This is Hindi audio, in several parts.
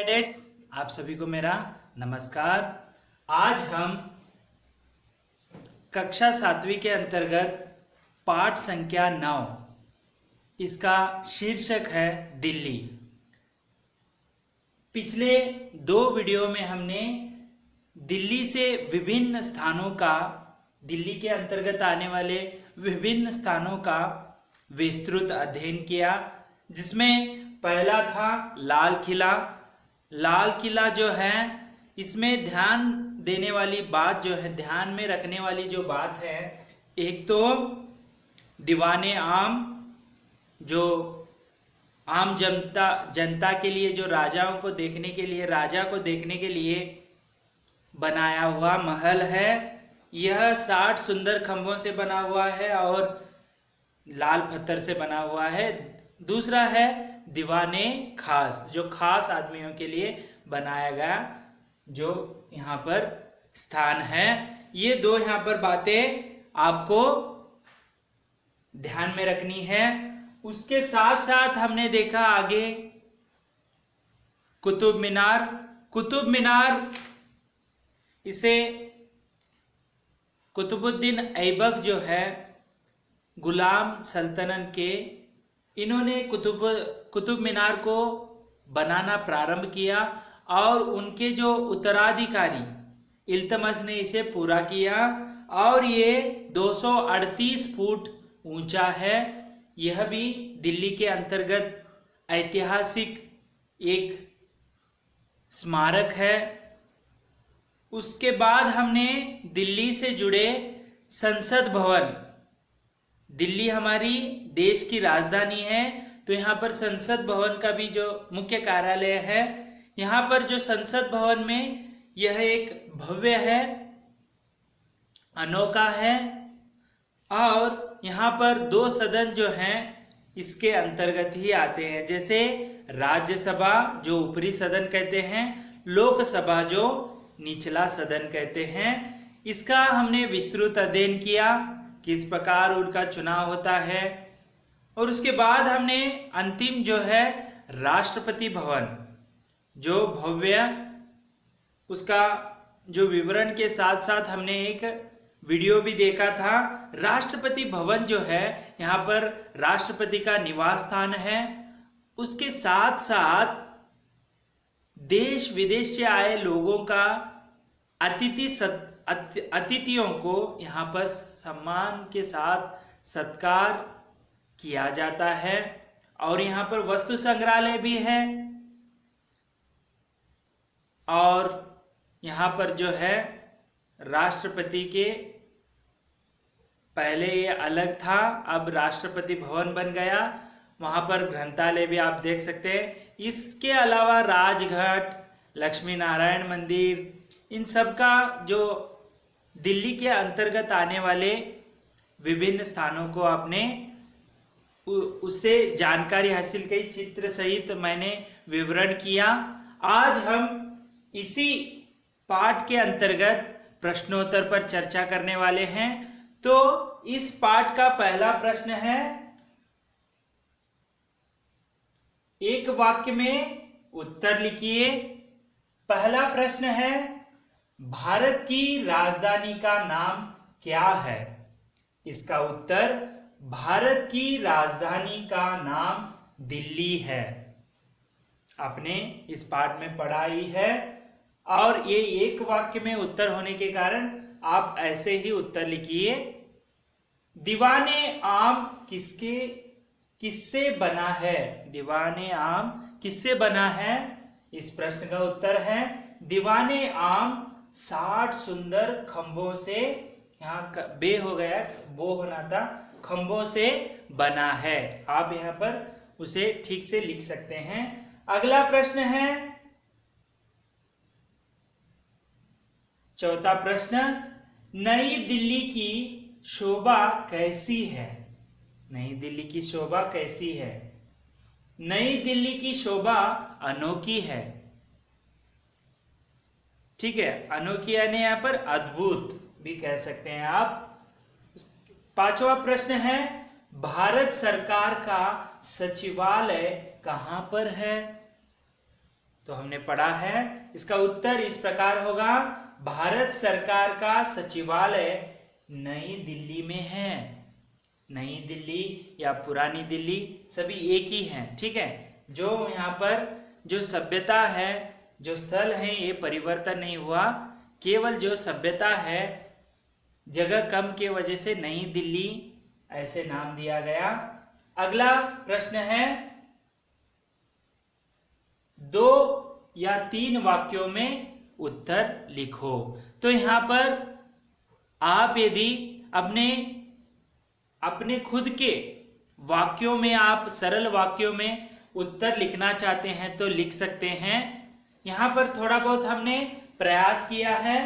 कैडेट्स, आप सभी को मेरा नमस्कार। आज हम कक्षा 7वीं के अंतर्गत पाठ संख्या 9, इसका शीर्षक है दिल्ली। पिछले 2 वीडियो में हमने दिल्ली से विभिन्न स्थानों का, दिल्ली के अंतर्गत आने वाले विभिन्न स्थानों का विस्तृत अध्ययन किया, जिसमें पहला था लाल किला। लाल किला जो है, इसमें ध्यान देने वाली बात जो है, ध्यान में रखने वाली जो बात है, एक तो दीवाने आम, जो आम जनता के लिए, जो राजाओं को देखने के लिए, राजा को देखने के लिए बनाया हुआ महल है। यह 60 सुंदर खंभों से बना हुआ है और लाल पत्थर से बना हुआ है। दूसरा है दीवाने खास, जो खास आदमियों के लिए बनाया गया जो यहाँ पर स्थान है। ये 2 यहाँ पर बातें आपको ध्यान में रखनी है। उसके साथ साथ हमने देखा आगे कुतुब मीनार। कुतुब मीनार, इसे कुतुबुद्दीन ऐबक जो है, गुलाम सल्तनत के, इन्होंने कुतुब मीनार को बनाना प्रारंभ किया और उनके जो उत्तराधिकारी इल्तमस ने इसे पूरा किया और ये 238 फुट ऊंचा है। यह भी दिल्ली के अंतर्गत ऐतिहासिक एक स्मारक है। उसके बाद हमने दिल्ली से जुड़े संसद भवन, दिल्ली हमारी देश की राजधानी है, तो यहाँ पर संसद भवन का भी जो मुख्य कार्यालय है, यहाँ पर जो संसद भवन में यह एक भव्य है, अनोखा है और यहाँ पर 2 सदन जो हैं इसके अंतर्गत ही आते हैं, जैसे राज्यसभा जो ऊपरी सदन कहते हैं, लोकसभा जो निचला सदन कहते हैं। इसका हमने विस्तृत अध्ययन किया, किस प्रकार उनका चुनाव होता है। और उसके बाद हमने अंतिम जो है राष्ट्रपति भवन, जो भव्य, उसका जो विवरण के साथ साथ हमने एक वीडियो भी देखा था। राष्ट्रपति भवन जो है, यहाँ पर राष्ट्रपति का निवास स्थान है। उसके साथ साथ देश विदेश से आए लोगों का, अतिथियों को यहाँ पर सम्मान के साथ सत्कार किया जाता है। और यहाँ पर वस्तु संग्रहालय भी है और यहाँ पर जो है राष्ट्रपति के, पहले ये अलग था, अब राष्ट्रपति भवन बन गया। वहाँ पर ग्रंथालय भी आप देख सकते हैं। इसके अलावा राजघाट, लक्ष्मी नारायण मंदिर, इन सब का जो दिल्ली के अंतर्गत आने वाले विभिन्न स्थानों को आपने उससे जानकारी हासिल की, चित्र सहित मैंने विवरण किया। आज हम इसी पाठ के अंतर्गत प्रश्नोत्तर पर चर्चा करने वाले हैं। तो इस पाठ का पहला प्रश्न है, एक वाक्य में उत्तर लिखिए। पहला प्रश्न है, भारत की राजधानी का नाम क्या है? इसका उत्तर, भारत की राजधानी का नाम दिल्ली है। आपने इस पाठ में पढ़ा ही है और ये एक वाक्य में उत्तर होने के कारण आप ऐसे ही उत्तर लिखिए। दीवाने आम किससे बना है? दीवाने आम किससे बना है? इस प्रश्न का उत्तर है, दीवाने आम 60 सुंदर खंभों से, यहाँ बे हो गया, बो होना था, खंभों से बना है। आप यहाँ पर उसे ठीक से लिख सकते हैं। अगला प्रश्न है, चौथा प्रश्न, नई दिल्ली की शोभा कैसी है? नई दिल्ली की शोभा कैसी है? नई दिल्ली की शोभा अनोखी है। ठीक है, अनोखी यानी यहाँ पर अद्भुत भी कह सकते हैं आप। 5वां प्रश्न है, भारत सरकार का सचिवालय कहां पर है? तो हमने पढ़ा है, इसका उत्तर इस प्रकार होगा, भारत सरकार का सचिवालय नई दिल्ली में है। नई दिल्ली या पुरानी दिल्ली सभी एक ही हैं, ठीक है। जो यहाँ पर जो सभ्यता है, जो स्थल है, ये परिवर्तन नहीं हुआ, केवल जो सभ्यता है, जगह कम के वजह से नई दिल्ली ऐसे नाम दिया गया। अगला प्रश्न है, 2 या 3 वाक्यों में उत्तर लिखो। तो यहाँ पर आप यदि अपने खुद के वाक्यों में, आप सरल वाक्यों में उत्तर लिखना चाहते हैं तो लिख सकते हैं। यहाँ पर थोड़ा बहुत हमने प्रयास किया है।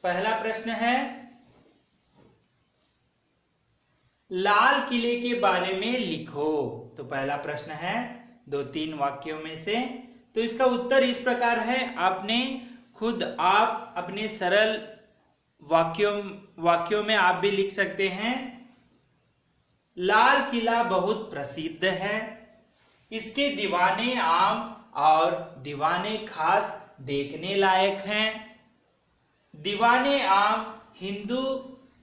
पहला प्रश्न है, लाल किले के बारे में लिखो। तो पहला प्रश्न है 2-3 वाक्यों में से। तो इसका उत्तर इस प्रकार है, आप अपने सरल वाक्यों में आप भी लिख सकते हैं। लाल किला बहुत प्रसिद्ध है, इसके दीवाने आम और दीवाने खास देखने लायक हैं। दीवाने आम हिंदू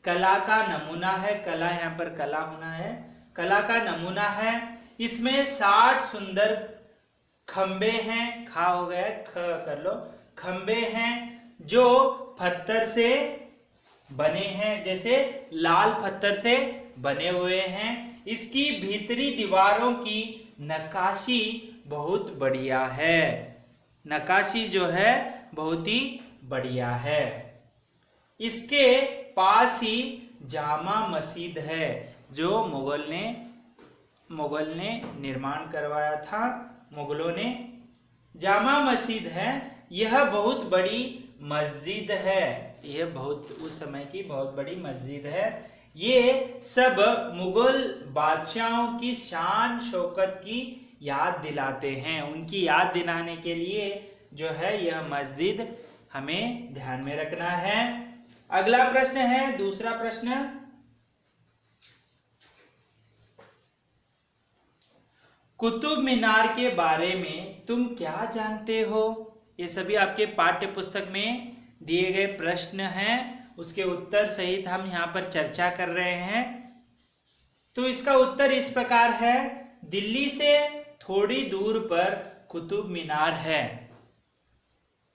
कला का नमूना है। कला यहाँ पर कला होना है, कला का नमूना है। इसमें 60 सुंदर खंबे हैं, खा हो गया, ख कर लो, खंबे हैं जो पत्थर से बने हैं, जैसे लाल पत्थर से बने हुए हैं। इसकी भीतरी दीवारों की नक्काशी बहुत बढ़िया है। नक्काशी जो है बहुत ही बढ़िया है। इसके पास ही जामा मस्जिद है, जो मुगल ने निर्माण करवाया था, मुगलों ने। जामा मस्जिद है, यह बहुत बड़ी मस्जिद है, यह बहुत उस समय की बहुत बड़ी मस्जिद है। ये सब मुगल बादशाहों की शान शौकत की याद दिलाते हैं। उनकी याद दिलाने के लिए जो है यह मस्जिद हमें ध्यान में रखना है। अगला प्रश्न है, दूसरा प्रश्न, कुतुब मीनार के बारे में तुम क्या जानते हो? ये सभी आपके पाठ्य पुस्तक में दिए गए प्रश्न हैं, उसके उत्तर सहित हम यहाँ पर चर्चा कर रहे हैं। तो इसका उत्तर इस प्रकार है, दिल्ली से थोड़ी दूर पर कुतुब मीनार है।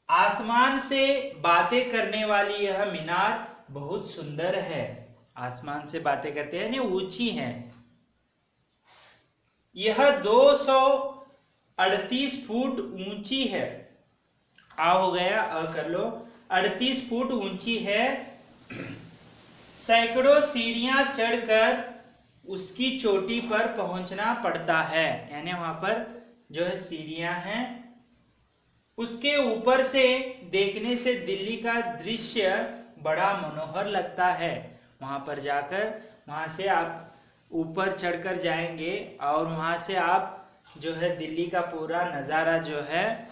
आसमान से बातें करने वाली यह मीनार बहुत सुंदर है। आसमान से बातें करते हैं, यानी ऊंची है। यह 238 फुट ऊंची है। आ हो गया, अ कर लो, 38 फुट ऊंची है। सैकड़ों सीढ़ियां चढ़कर उसकी चोटी पर पहुंचना पड़ता है, यानी वहां पर जो है सीढ़ियां हैं। उसके ऊपर से देखने से दिल्ली का दृश्य बड़ा मनोहर लगता है। वहां पर जाकर, वहां से आप ऊपर चढ़कर जाएंगे और वहां से आप जो है दिल्ली का पूरा नजारा जो है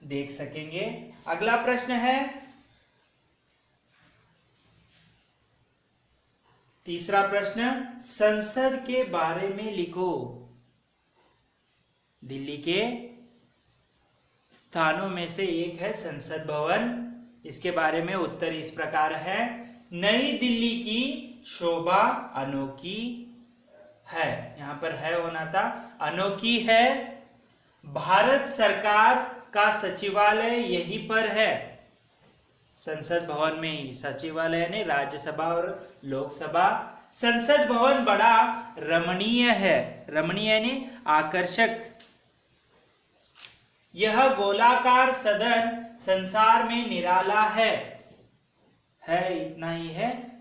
देख सकेंगे। अगला प्रश्न है, तीसरा प्रश्न, संसद के बारे में लिखो। दिल्ली के स्थानों में से एक है संसद भवन। इसके बारे में उत्तर इस प्रकार है, नई दिल्ली की शोभा अनोखी है। यहां पर है होना था, अनोखी है। भारत सरकार का सचिवालय यहीं पर है, संसद भवन में ही। सचिवालय यानी राज्यसभा और लोकसभा। संसद भवन बड़ा रमणीय है, रमणीय यानी आकर्षक। यह गोलाकार सदन संसार में निराला है, इतना ही है,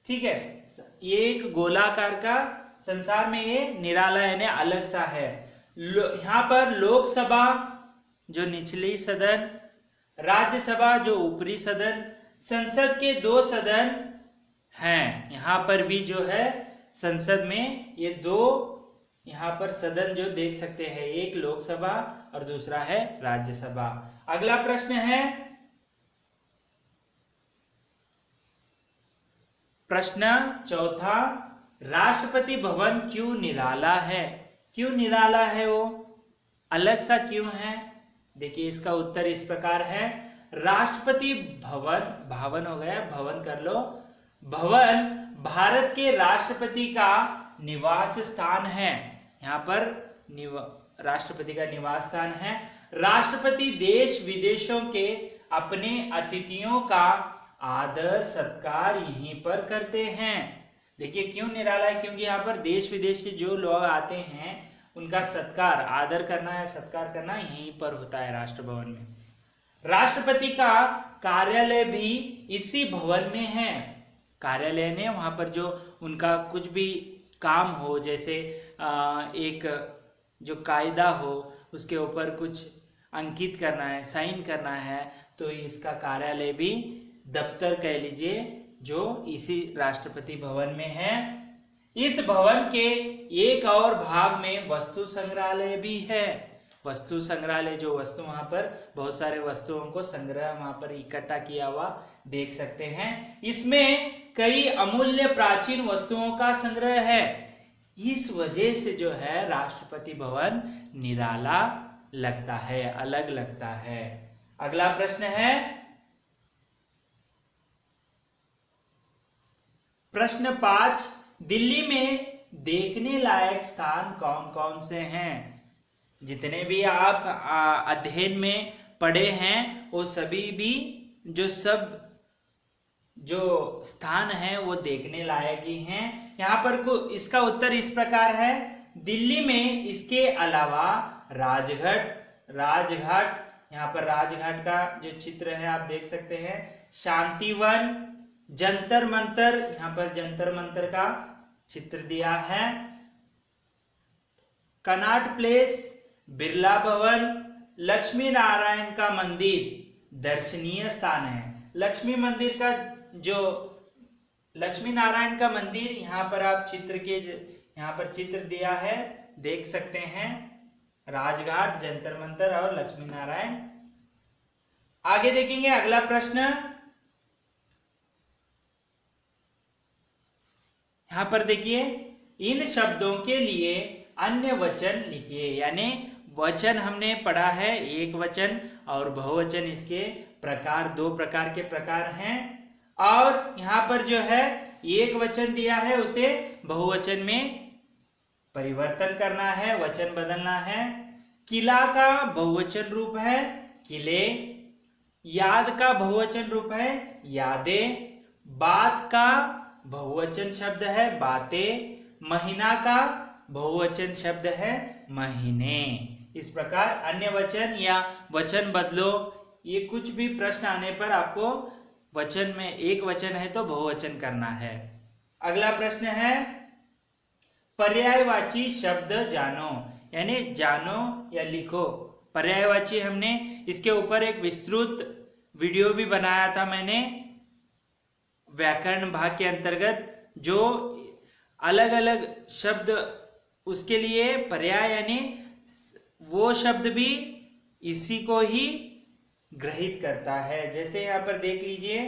ठीक है। ये एक गोलाकार का, संसार में ये निराला यानी अलग सा है। यहाँ पर लोकसभा जो निचली सदन, राज्यसभा जो ऊपरी सदन, संसद के 2 सदन हैं। यहाँ पर भी जो है संसद में ये 2 यहाँ पर सदन जो देख सकते हैं, एक लोकसभा और दूसरा है राज्यसभा। अगला प्रश्न है, प्रश्न चौथा, राष्ट्रपति भवन क्यों निराला है? क्यों निराला है, वो अलग सा क्यों है? देखिए इसका उत्तर इस प्रकार है, राष्ट्रपति भवन, भवन हो गया, भवन कर लो, भवन भारत के राष्ट्रपति का निवास स्थान है। यहाँ पर राष्ट्रपति का निवास स्थान है। राष्ट्रपति देश विदेशों के अपने अतिथियों का आदर सत्कार यहीं पर करते हैं। देखिए क्यों निराला है, क्योंकि यहाँ पर देश विदेश से जो लोग आते हैं उनका सत्कार, आदर करना या सत्कार करना यहीं पर होता है राष्ट्रभवन में। राष्ट्रपति का कार्यालय भी इसी भवन में है। कार्यालय ने वहां पर जो उनका कुछ भी काम हो, जैसे एक जो कायदा हो उसके ऊपर कुछ अंकित करना है, साइन करना है, तो इसका कार्यालय भी, दफ्तर कह लीजिए, जो इसी राष्ट्रपति भवन में है। इस भवन के एक और भाग में वस्तु संग्रहालय भी है। वस्तु संग्रहालय, जो वस्तु वहां पर बहुत सारे वस्तुओं को संग्रह वहां पर इकट्ठा किया हुआ देख सकते हैं। इसमें कई अमूल्य प्राचीन वस्तुओं का संग्रह है। इस वजह से जो है राष्ट्रपति भवन निराला लगता है, अलग लगता है। अगला प्रश्न है, प्रश्न 5, दिल्ली में देखने लायक स्थान कौन कौन से हैं? जितने भी आप अध्ययन में पढ़े हैं वो सभी भी जो स्थान है वो देखने लायक ही हैं। यहाँ पर इसका उत्तर इस प्रकार है, दिल्ली में इसके अलावा राजघाट, यहाँ पर राजघाट का जो चित्र है आप देख सकते हैं, शांतिवन, जंतर मंतर, यहाँ पर जंतर मंतर का चित्र दिया है, कनॉट प्लेस, बिरला भवन, लक्ष्मी नारायण का मंदिर दर्शनीय स्थान है। लक्ष्मी नारायण का मंदिर यहाँ पर आप यहाँ पर चित्र दिया है, देख सकते हैं, राजघाट, जंतर मंतर और लक्ष्मी नारायण। आगे देखेंगे अगला प्रश्न, यहां पर देखिए, इन शब्दों के लिए अन्य वचन लिखिए। यानी वचन हमने पढ़ा है, एक वचन और बहुवचन, इसके प्रकार, 2 प्रकार के प्रकार हैं। और यहाँ पर जो है एक वचन दिया है उसे बहुवचन में परिवर्तन करना है, वचन बदलना है। किला का बहुवचन रूप है किले, याद का बहुवचन रूप है यादें, बात का बहुवचन शब्द है बातें, महीना का बहुवचन शब्द है महीने। इस प्रकार अन्य वचन या वचन बदलो, ये कुछ भी प्रश्न आने पर आपको वचन में, एक वचन है तो बहुवचन करना है। अगला प्रश्न है, पर्यायवाची शब्द जानो, यानी जानो या लिखो। पर्यायवाची हमने इसके ऊपर एक विस्तृत वीडियो भी बनाया था मैंने, व्याकरण भाग के अंतर्गत, जो अलग अलग शब्द, उसके लिए पर्याय यानी वो शब्द भी इसी को ही ग्रहित करता है। जैसे यहां पर देख लीजिए,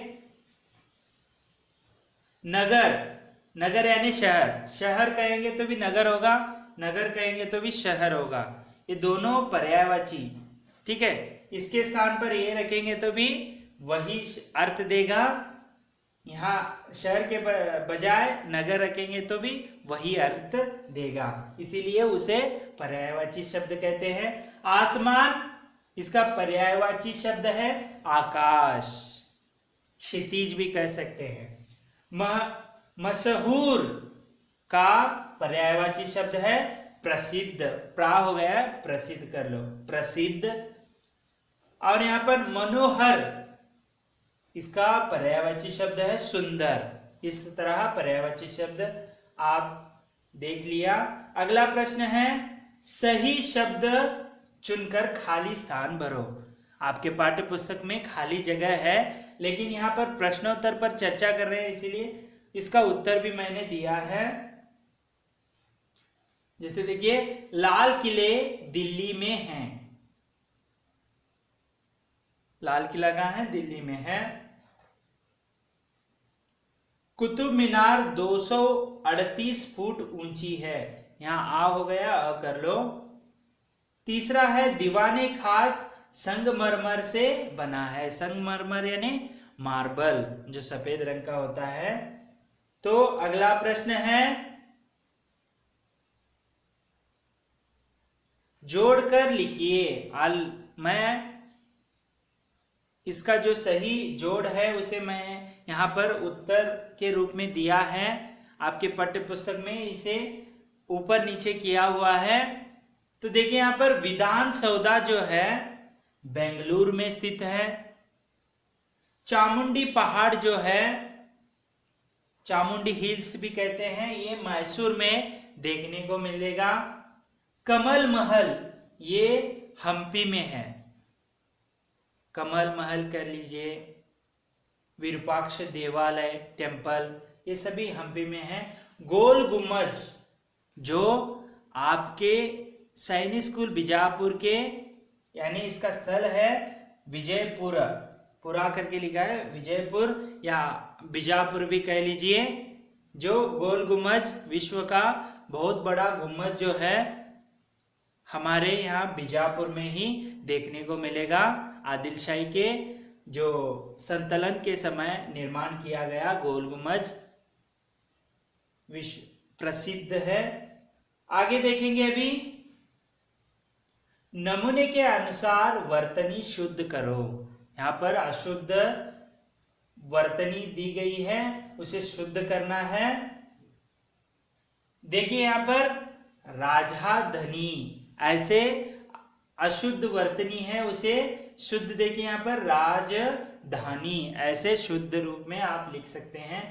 नगर, नगर यानी शहर, शहर कहेंगे तो भी नगर होगा, नगर कहेंगे तो भी शहर होगा, ये दोनों पर्यायवाची, ठीक है। इसके स्थान पर ये रखेंगे तो भी वही अर्थ देगा, यहाँ शहर के बजाय नगर रखेंगे तो भी वही अर्थ देगा, इसीलिए उसे पर्यायवाची शब्द कहते हैं। आसमान, इसका पर्यायवाची शब्द है आकाश, क्षितिज भी कह सकते हैं। मशहूर का पर्यायवाची शब्द है प्रसिद्ध, प्रा हो गया, प्रसिद्ध कर लो, प्रसिद्ध। और यहाँ पर मनोहर, इसका पर्यायवाची शब्द है सुंदर। इस तरह पर्यायवाची शब्द आप देख लिया। अगला प्रश्न है, सही शब्द चुनकर खाली स्थान भरो। आपके पाठ्य पुस्तक में खाली जगह है, लेकिन यहाँ पर प्रश्नोत्तर पर चर्चा कर रहे हैं, इसीलिए इसका उत्तर भी मैंने दिया है। जैसे देखिए, लाल किले दिल्ली में हैं, लाल किला कहाँ है? दिल्ली में है। कुतुब मीनार 238 फुट ऊंची है, यहाँ आ हो गया, अ कर लो। तीसरा है, दीवाने खास संगमरमर से बना है। संगमरमर यानी मार्बल, जो सफेद रंग का होता है। तो अगला प्रश्न है, जोड़कर लिखिए। मैं इसका जो सही जोड़ है उसे मैं यहाँ पर उत्तर के रूप में दिया है। आपके पाठ्य पुस्तक में इसे ऊपर नीचे किया हुआ है। तो देखिए यहाँ पर विधान सौदा जो है बेंगलुरु में स्थित है। चामुंडी पहाड़ जो है, चामुंडी हिल्स भी कहते हैं, ये मैसूर में देखने को मिलेगा। कमल महल ये हम्पी में है। कमल महल कर लीजिए, विरूपाक्ष देवालय टेम्पल, ये सभी हम्पी में है। गोल गुम्बज जो आपके सैनिक स्कूल बीजापुर के, यानी इसका स्थल है विजयपुर, पूरा करके लिखा है विजयपुर या बीजापुर भी कह लीजिए। जो गोल गुम्बज विश्व का बहुत बड़ा गुम्बज जो है हमारे यहाँ बीजापुर में ही देखने को मिलेगा। आदिलशाही के जो संतलन के समय निर्माण किया गया गोल गुम्बज विश्व प्रसिद्ध है। आगे देखेंगे अभी, नमूने के अनुसार वर्तनी शुद्ध करो। यहाँ पर अशुद्ध वर्तनी दी गई है, उसे शुद्ध करना है। देखिए यहाँ पर राजधानी, ऐसे अशुद्ध वर्तनी है उसे शुद्ध, देखिए यहाँ पर राजधानी, ऐसे शुद्ध रूप में आप लिख सकते हैं।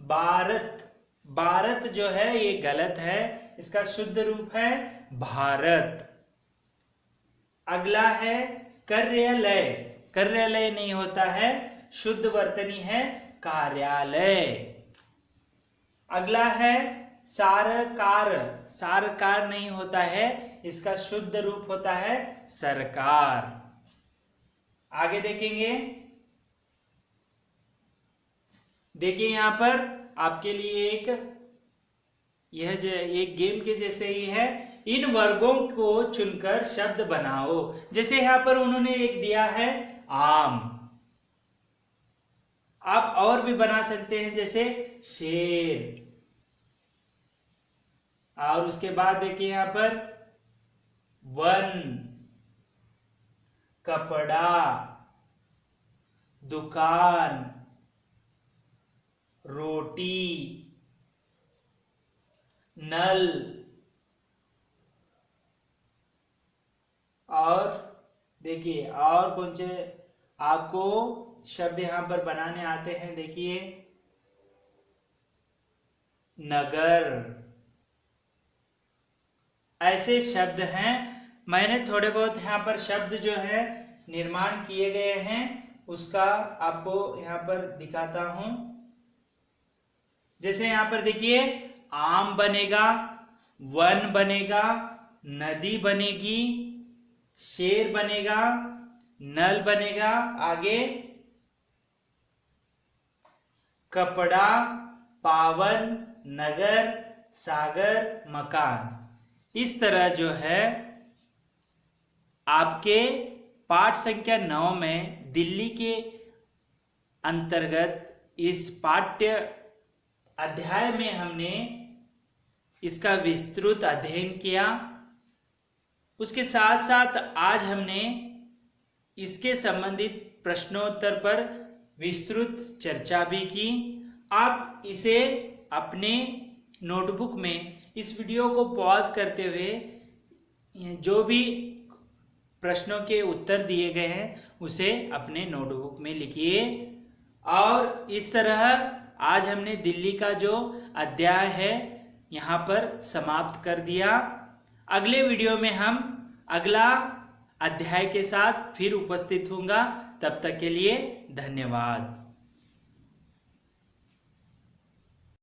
भारत, भारत जो है ये गलत है, इसका शुद्ध रूप है भारत। अगला है कार्यालय, कार्यालय नहीं होता है, शुद्ध वर्तनी है कार्यालय। अगला है सारकार, सारकार नहीं होता है, इसका शुद्ध रूप होता है सरकार। आगे देखेंगे, देखिए यहां पर आपके लिए यह एक गेम के जैसे ही है। इन वर्गों को चुनकर शब्द बनाओ। जैसे यहां पर उन्होंने एक दिया है आम, आप और भी बना सकते हैं जैसे शेर। और उसके बाद देखिए यहां पर वन, कपड़ा, दुकान, रोटी, नल, और देखिए और कौन से आपको शब्द यहां पर बनाने आते हैं। देखिए नगर, ऐसे शब्द हैं। मैंने थोड़े बहुत यहाँ पर शब्द जो है निर्माण किए गए हैं, उसका आपको यहाँ पर दिखाता हूं। जैसे यहाँ पर देखिए आम बनेगा, वन बनेगा, नदी बनेगी, शेर बनेगा, नल बनेगा, आगे कपड़ा, पावन, नगर, सागर, मकान। इस तरह जो है आपके पाठ संख्या 9 में दिल्ली के अंतर्गत इस पाठ्य अध्याय में हमने इसका विस्तृत अध्ययन किया। उसके साथ साथ आज हमने इसके संबंधित प्रश्नोत्तर पर विस्तृत चर्चा भी की। आप इसे अपने नोटबुक में इस वीडियो को पॉज करते हुए जो भी प्रश्नों के उत्तर दिए गए हैं उसे अपने नोटबुक में लिखिए। और इस तरह आज हमने दिल्ली का जो अध्याय है यहाँ पर समाप्त कर दिया। अगले वीडियो में हम अगला अध्याय के साथ फिर उपस्थित होऊंगा। तब तक के लिए धन्यवाद।